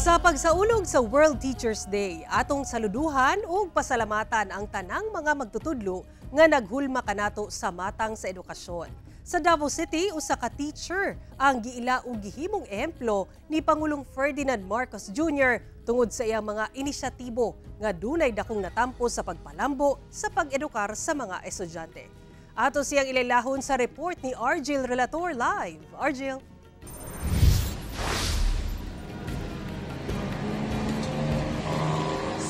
Sa pagsaulog sa World Teachers Day, atong saluduhan ug pasalamatan ang tanang mga magtutudlo nga naghulma kanato sa matang sa edukasyon. Sa Davao City, usa ka teacher ang giila og gihimong ehemplo ni Pangulong Ferdinand Marcos Jr. tungod sa iyang mga inisyatibo nga dunay dakong natampo sa pagpalambo sa pag-edukar sa mga estudyante. Ato siyang ilalahon sa report ni Argil Relator Live. Argil.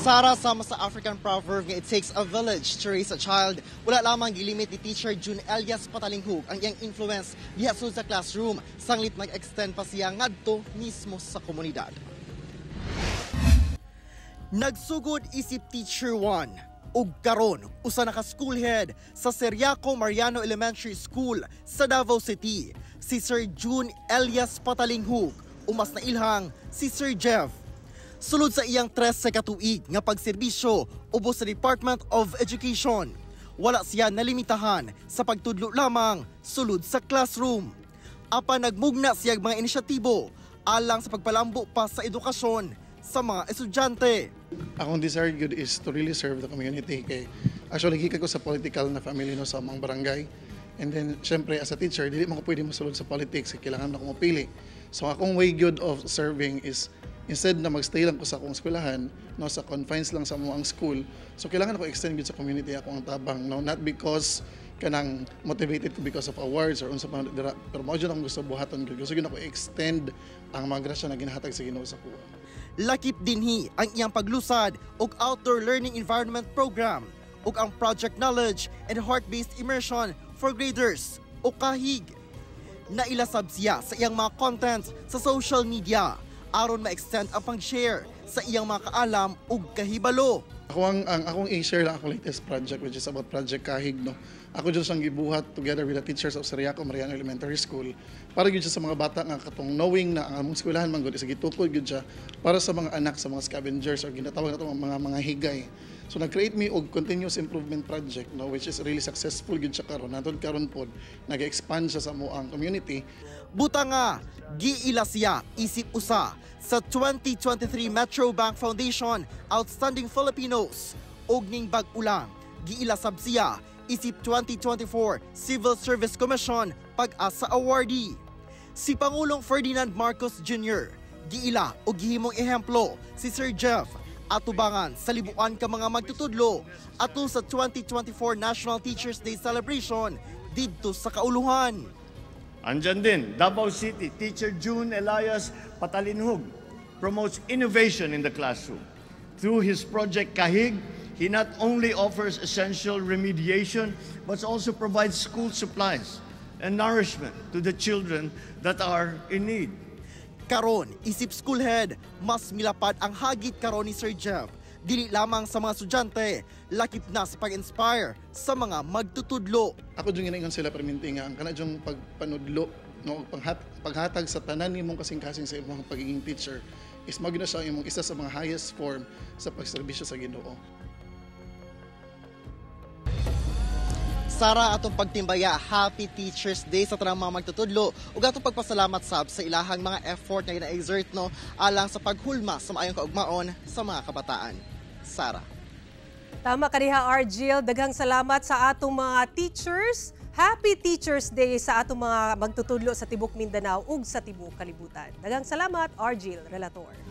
Sara, sama sa African proverb nga it takes a village to raise a child, wala lamang gilimit ni Teacher June Elias Patalinghug ang iyang influence diha sa classroom, sanglit nag-extend pa siya ngadto mismo sa komunidad. Nagsugod isip Teacher 1 ug karon usa na ka school head sa Seriaco Mariano Elementary School sa Davao City, si Sir June Elias Patalinghug, umas na ilhang si Sir Jeff. Sulod sa iyang 13 katuig nga pagserbisyo ubos sa Department of Education, wala siya nalimitahan sa pagtudlo lamang sulod sa classroom. Apan nagmugna siya mga inisyatibo alang sa pagpalambo pa sa edukasyon sa mga estudyante. Akong desire good is to really serve the community. Kay actually gikan ko sa political na family no sa mga barangay. And then syempre as a teacher, dili man ko pwede masulod sa politics, kailangan na ko mapili. So akong way good of serving is instead na magstay lang ko sa akong eskwelahan, no, sa confines lang sa among school, so kailangan ako extend sa community ako ang tabang, no, not because kanang motivated ko because of awards or unsa pa, pero mao jud akong gusto buhaton gyud. Gusto gyud ako extend ang mga grasya na ginahatag sa Ginoo sa kuha. Lakip dinhi ang iyang paglusad og outdoor learning environment program ug ang project knowledge and heart-based immersion for graders o kahig. Nailasab siya sa iyang mga contents sa social media aron ma-extend ang pang-share sa iyang mga kaalam ug kahibalo. Akong i-share lang ako latest project which is about Project Kahig, no. Ako jud siyang gibuhat together with the teachers of Seriaco Mariano Elementary School para gyud sa mga bata nga katong knowing na ang among eskwelahan man gud is gitukod gyud siya para sa mga anak sa mga scavengers or ginatawag nato mga higay. So nag-create me og continuous improvement project, no, which is really successful gyud siya karon. Natod karon pod nag-expand siya sa amoang community. Buta nga giila siya isip usa sa 2023 Metro Bank Foundation Outstanding Filipinos ug ning bag-ulang giila sab siya isip 2024 Civil Service Commission Pag-asa Awardee. Si Pangulong Ferdinand Marcos Jr. giila og gihimong ehemplo si Sir Jeff atubangan sa libuan ka mga magtutudlo ato sa 2024 National Teachers Day celebration didto sa kauluhan. Andyan din, Davao City, Teacher June Elias Patalinghug promotes innovation in the classroom. Through his Project Kahig, he not only offers essential remediation, but also provides school supplies and nourishment to the children that are in need. Karon, isip school head, mas milapad ang hagit karon ni Sir Jeff. Dili lamang sa mga estudyante, lakip na sa pag-inspire sa mga magtutudlo. Ako jud ginaingon sila perminti nga ang kana jung pagpanudlo, no, paghatag sa tanan nimong kasing-kasing sa imong pagiging teacher is mao na siya imong isa sa mga highest form sa pagserbisyo sa Ginoo. Sara, atong pagtimbaya, Happy Teachers Day sa tanang mga magtutudlo ug atong pagpasalamat sab sa ilahang mga effort nga gina-exert, no, alang sa paghulma sa maayong kaugmaon sa mga kabataan. Sara. Tama ka diha, Argil. Daghang salamat sa atong mga teachers. Happy Teachers Day sa atong mga magtutudlo sa Tibok Mindanao ug sa Tibok Kalibutan. Daghang salamat, Argil Relator.